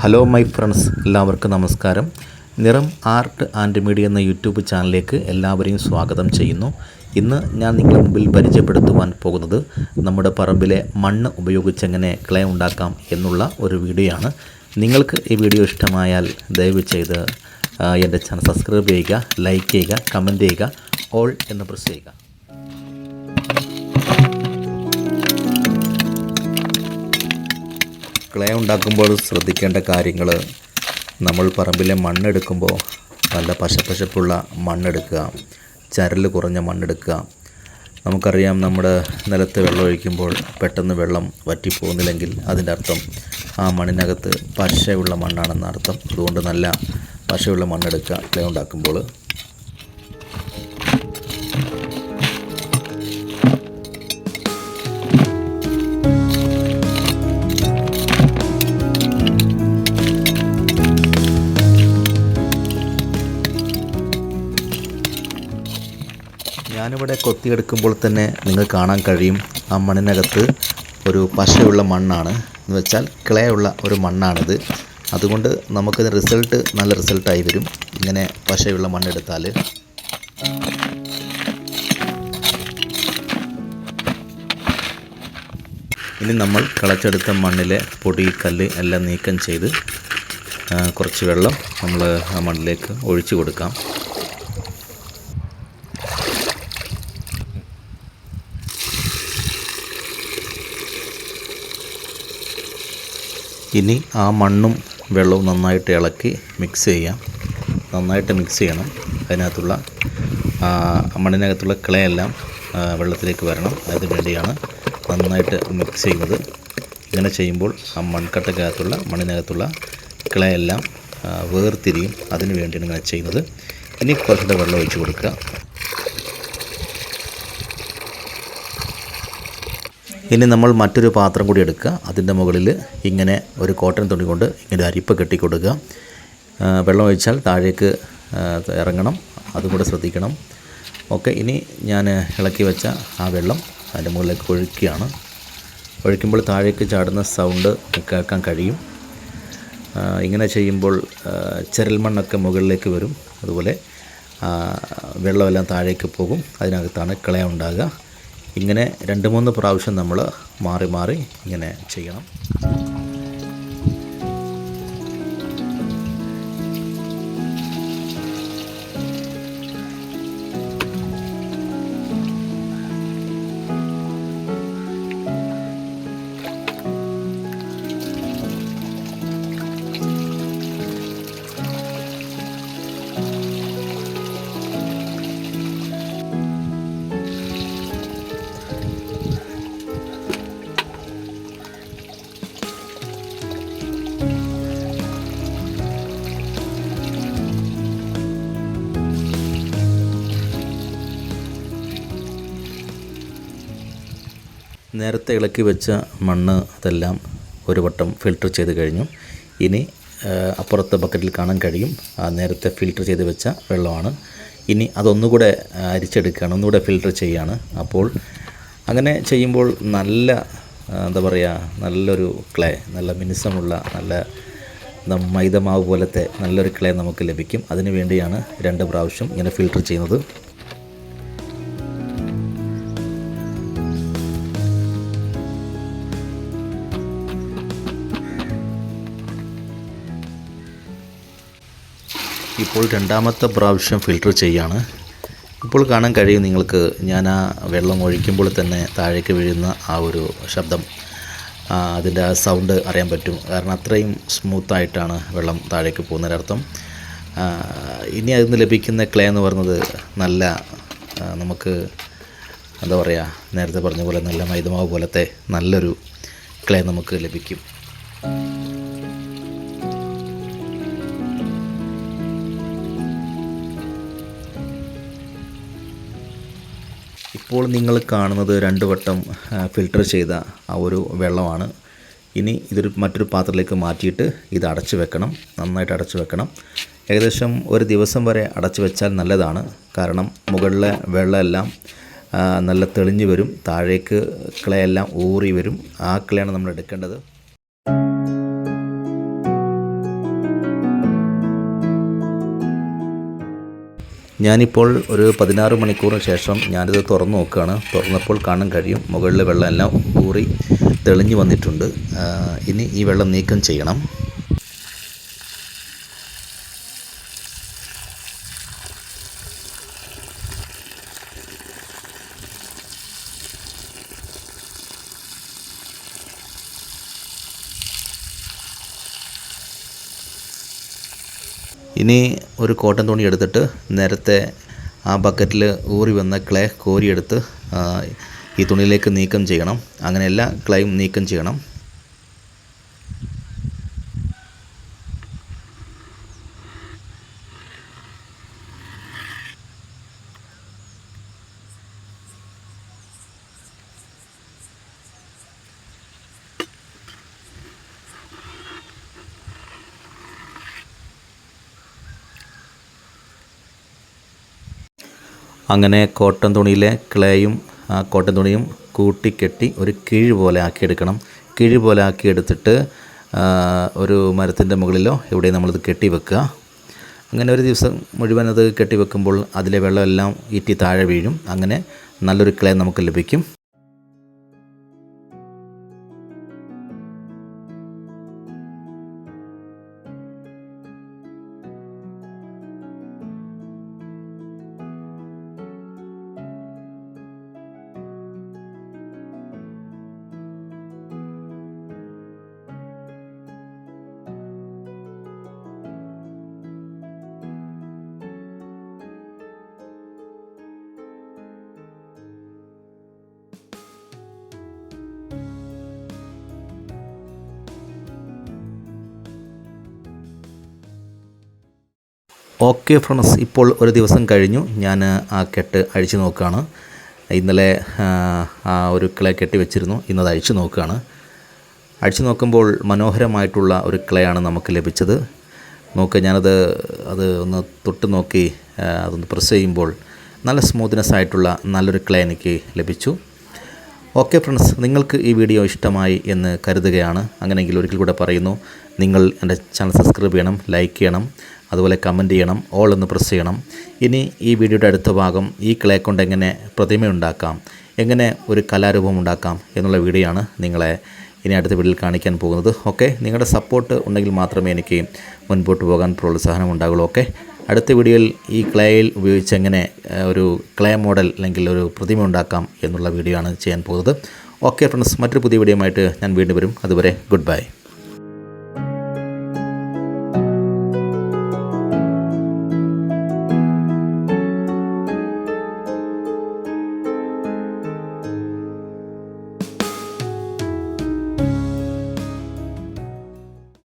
Hello my friends, എല്ലാവർക്കും നമസ്കാരം. നിറം ആർട്ട് ആൻഡ് മീഡിയ എന്ന യൂട്യൂബ് ചാനലിലേക്ക് എല്ലാവരെയും സ്വാഗതം ചെയ്യുന്നു. ഇന്ന് ഞാൻ നിങ്ങളുടെ മുമ്പിൽ പരിചയപ്പെടുത്തുവാൻ പോകുന്നത് നമ്മുടെ പറമ്പിലെ മണ്ണ് ഉപയോഗിച്ചെങ്ങനെ ക്ലേ ഉണ്ടാക്കാം എന്നുള്ള ഒരു വീഡിയോ ആണ്. നിങ്ങൾക്ക് ഈ വീഡിയോ ഇഷ്ടമായാൽ ദയവ് ചെയ്ത് എൻ്റെ ചാനൽ സബ്സ്ക്രൈബ് ചെയ്യുക, ലൈക്ക് ചെയ്യുക, കമൻറ്റ് ചെയ്യുക, ഓൾ എന്ന് പ്രസ് ചെയ്യുക. ക്ലേ ഉണ്ടാക്കുമ്പോൾ ശ്രദ്ധിക്കേണ്ട കാര്യങ്ങൾ, നമ്മൾ പറമ്പിലെ മണ്ണെടുക്കുമ്പോൾ നല്ല പശപ്പശപ്പുള്ള മണ്ണെടുക്കുക, ചരൽ കുറഞ്ഞ മണ്ണെടുക്കുക. നമുക്കറിയാം, നമ്മുടെ നിലത്ത് വെള്ളം ഒഴിക്കുമ്പോൾ പെട്ടെന്ന് വെള്ളം വറ്റിപ്പോകുന്നില്ലെങ്കിൽ അതിൻ്റെ അർത്ഥം ആ മണ്ണിനകത്ത് പശയുള്ള മണ്ണാണെന്ന അർത്ഥം. അതുകൊണ്ട് നല്ല പശയുള്ള മണ്ണെടുക്കുക ക്ലേ ഉണ്ടാക്കുമ്പോൾ. ഞാനിവിടെ കൊത്തിയെടുക്കുമ്പോൾ തന്നെ നിങ്ങൾക്ക് കാണാൻ കഴിയും, ആ മണ്ണിനകത്ത് ഒരു പശയുള്ള മണ്ണാണ്, എന്ന് വെച്ചാൽ ക്ലേ ഉള്ള ഒരു മണ്ണാണിത്. അതുകൊണ്ട് നമുക്കിത് നല്ല റിസൾട്ടായി വരും ഇങ്ങനെ പശയുള്ള മണ്ണെടുത്താൽ. ഇനി നമ്മൾ കിളച്ചെടുത്ത മണ്ണിലെ പൊടി, കല്ല് എല്ലാം നീക്കം ചെയ്ത് കുറച്ച് വെള്ളം നമ്മൾ ആ മണ്ണിലേക്ക് ഒഴിച്ചു കൊടുക്കാം. ഇനി ആ മണ്ണും വെള്ളവും നന്നായിട്ട് ഇളക്കി മിക്സ് ചെയ്യാം. നന്നായിട്ട് മിക്സ് ചെയ്യണം. അതിനകത്തുള്ള മണ്ണിനകത്തുള്ള ക്ലേ എല്ലാം വെള്ളത്തിലേക്ക് വരണം. അതിന് വേണ്ടിയാണ് നന്നായിട്ട് മിക്സ് ചെയ്യുന്നത്. ഇങ്ങനെ ചെയ്യുമ്പോൾ ആ മൺകട്ടക്കകത്തുള്ള മണ്ണിനകത്തുള്ള ക്ലേ എല്ലാം വേർതിരിയും. അതിന് വേണ്ടിയാണ് ഇങ്ങനെ ചെയ്യുന്നത്. ഇനി കുറച്ചുകൂടെ വെള്ളം ഒഴിച്ച് കൊടുക്കുക. ഇനി നമ്മൾ മറ്റൊരു പാത്രം കൂടി എടുക്കുക. അതിൻ്റെ മുകളിൽ ഇങ്ങനെ ഒരു കോട്ടൺ തുണി കൊണ്ട് ഇങ്ങനെ അരിപ്പ കെട്ടിക്കൊടുക്കുക. വെള്ളം ഒഴിച്ചാൽ താഴേക്ക് ഇറങ്ങണം, അതും കൂടെ ശ്രദ്ധിക്കണം. ഓക്കെ, ഇനി ഞാൻ ഇളക്കി വെച്ച ആ വെള്ളം അതിൻ്റെ മുകളിലേക്ക് ഒഴിക്കുകയാണ്. ഒഴിക്കുമ്പോൾ താഴേക്ക് ചാടുന്ന സൗണ്ട് കേൾക്കാൻ കഴിയും. ഇങ്ങനെ ചെയ്യുമ്പോൾ ചരൽ മണ്ണൊക്കെ മുകളിലേക്ക് വരും. അതുപോലെ വെള്ളമെല്ലാം താഴേക്ക് പോകും. അതിനകത്താണ് ക്ലേ ഉണ്ടാകുക. ഇങ്ങനെ 2-3 പ്രാവശ്യം നമ്മൾ മാറി മാറി ഇങ്ങനെ ചെയ്യണം. നേരത്തെ ഇളക്കി വെച്ച മണ്ണ് അതെല്ലാം ഒരു വട്ടം ഫിൽട്ടർ ചെയ്ത് കഴിഞ്ഞു. ഇനി അപ്പുറത്തെ ബക്കറ്റിൽ കാണാൻ കഴിയും, നേരത്തെ ഫിൽട്ടർ ചെയ്ത് വെച്ച വെള്ളമാണ്. ഇനി അതൊന്നുകൂടെ അരിച്ചെടുക്കുകയാണ്, ഒന്നുകൂടെ ഫിൽട്ടർ ചെയ്യുകയാണ്. അപ്പോൾ അങ്ങനെ ചെയ്യുമ്പോൾ നല്ല നല്ലൊരു ക്ലേ, നല്ല മിനുസമുള്ള നല്ല മൈദമാവ് പോലത്തെ നല്ലൊരു ക്ലേ നമുക്ക് ലഭിക്കും. അതിനു വേണ്ടിയാണ് 2 പ്രാവശ്യം ഇങ്ങനെ ഫിൽട്ടർ ചെയ്യുന്നത്. ഇപ്പോൾ 2ാമത്തെ പ്രാവശ്യം ഫിൽട്ടർ ചെയ്യാണ്. ഇപ്പോൾ കാണാൻ കഴിയും നിങ്ങൾക്ക്, ഞാൻ ആ വെള്ളം ഒഴിക്കുമ്പോൾ തന്നെ താഴേക്ക് വീഴുന്ന ആ ഒരു ശബ്ദം, അതിൻ്റെ ആ സൗണ്ട് അറിയാൻ പറ്റും. കാരണം അത്രയും സ്മൂത്തായിട്ടാണ് വെള്ളം താഴേക്ക് പോകുന്നതിനർത്ഥം. ഇനി അതിൽ നിന്ന് ലഭിക്കുന്ന ക്ലേ എന്ന് പറയുന്നത് നല്ല നമുക്ക് നേരത്തെ പറഞ്ഞ പോലെ നല്ല മൈദമാവ് പോലത്തെ നല്ലൊരു ക്ലേ നമുക്ക് ലഭിക്കും. ഇപ്പോൾ നിങ്ങൾ കാണുന്നത് 2 വട്ടം ഫിൽട്ടർ ചെയ്ത ആ ഒരു വെള്ളമാണ്. ഇനി മറ്റൊരു പാത്രത്തിലേക്ക് മാറ്റിയിട്ട് ഇത് അടച്ചു വെക്കണം. നന്നായിട്ട് അടച്ചു വെക്കണം. ഏകദേശം ഒരു ദിവസം വരെ അടച്ചു വെച്ചാൽ നല്ലതാണ്. കാരണം മുകളിലെ വെള്ളമെല്ലാം നല്ല തെളിഞ്ഞു വരും, താഴേക്ക് ക്ലേ എല്ലാം ഊറി വരും. ആ ക്ലേയാണ് നമ്മൾ എടുക്കേണ്ടത്. ഞാനിപ്പോൾ ഒരു 16 മണിക്കൂറിന് ശേഷം ഞാനിത് തുറന്നു നോക്കുകയാണ്. തുറന്നപ്പോൾ കാണാൻ കഴിയും മുകളിലെ വെള്ളം എല്ലാം ഊറി തെളിഞ്ഞു വന്നിട്ടുണ്ട്. ഇനി ഈ വെള്ളം നീക്കം ചെയ്യണം. ഇനി ഒരു കോട്ടൺ തുണി എടുത്തിട്ട് നേരത്തെ ആ ബക്കറ്റിൽ ഊറി വന്ന ക്ലേ കോരിയെടുത്ത് ഈ തുണിയിലേക്ക് നീക്കം ചെയ്യണം. അങ്ങനെ എല്ലാ ക്ലേയും നീക്കം ചെയ്യണം. അങ്ങനെ കോട്ടൺ തുണിയിലെ ക്ലേയും കോട്ടൺ തുണിയും കൂട്ടിക്കെട്ടി ഒരു കിഴി പോലെ ആക്കിയെടുക്കണം. കിഴി പോലെ ആക്കിയെടുത്തിട്ട് ഒരു മരത്തിൻ്റെ മുകളിലോ എവിടെയും നമ്മളിത് കെട്ടി വെക്കുക. അങ്ങനെ ഒരു ദിവസം മുഴുവൻ അത് കെട്ടി വെക്കുമ്പോൾ അതിലെ വെള്ളമെല്ലാം ഈറ്റി താഴെ വീഴും. അങ്ങനെ നല്ലൊരു ക്ലേ നമുക്ക് ലഭിക്കും. ഓക്കെ ഫ്രണ്ട്സ്, ഇപ്പോൾ ഒരു ദിവസം കഴിഞ്ഞു. ഞാൻ ആ കെട്ട് അഴിച്ചു നോക്കുകയാണ്. ഇന്നലെ ആ ഒരു ക്ലേ കെട്ടി വെച്ചിരുന്നു. ഇന്നത് അഴിച്ചു നോക്കുകയാണ്. അഴിച്ചു നോക്കുമ്പോൾ മനോഹരമായിട്ടുള്ള ഒരു ക്ലേ ആണ് നമുക്ക് ലഭിച്ചത്. ഞാനത് ഒന്ന് തൊട്ട് നോക്കി അതൊന്ന് പ്രസ് ചെയ്യുമ്പോൾ നല്ല സ്മൂത്ത്നെസ് ആയിട്ടുള്ള നല്ലൊരു ക്ലേ എനിക്ക് ലഭിച്ചു. ഓക്കെ ഫ്രണ്ട്സ്, നിങ്ങൾക്ക് ഈ വീഡിയോ ഇഷ്ടമായി എന്ന് കരുതുകയാണ്. അങ്ങനെയെങ്കിൽ ഒരിക്കൽ കൂടെ പറയുന്നു, നിങ്ങൾ എൻ്റെ ചാനൽ സബ്സ്ക്രൈബ് ചെയ്യണം, ലൈക്ക് ചെയ്യണം, അതുപോലെ കമൻറ്റ് ചെയ്യണം, ഓൾ എന്ന് പ്രസ് ചെയ്യണം. ഇനി ഈ വീഡിയോയുടെ അടുത്ത ഭാഗം ഈ ക്ലേ കൊണ്ട് എങ്ങനെ പ്രതിമയുണ്ടാക്കാം, എങ്ങനെ ഒരു കലാരൂപം ഉണ്ടാക്കാം എന്നുള്ള വീഡിയോ ആണ് നിങ്ങളെ ഇനി അടുത്ത വീഡിയോയിൽ കാണിക്കാൻ പോകുന്നത്. ഓക്കെ, നിങ്ങളുടെ സപ്പോർട്ട് ഉണ്ടെങ്കിൽ മാത്രമേ എനിക്ക് മുൻപോട്ട് പോകാൻ പ്രോത്സാഹനം ഉണ്ടാകുള്ളൂ. ഓക്കെ, അടുത്ത വീഡിയോയിൽ ഈ ക്ലേയിൽ ഉപയോഗിച്ച് എങ്ങനെ ഒരു ക്ലേ മോഡൽ അല്ലെങ്കിൽ ഒരു പ്രതിമ ഉണ്ടാക്കാം എന്നുള്ള വീഡിയോ ആണ് ചെയ്യാൻ പോകുന്നത്. ഓക്കെ ഫ്രണ്ട്സ്, മറ്റൊരു പുതിയ വീഡിയോ ആയിട്ട് ഞാൻ വീണ്ടും വരും. അതുവരെ ഗുഡ് ബൈ.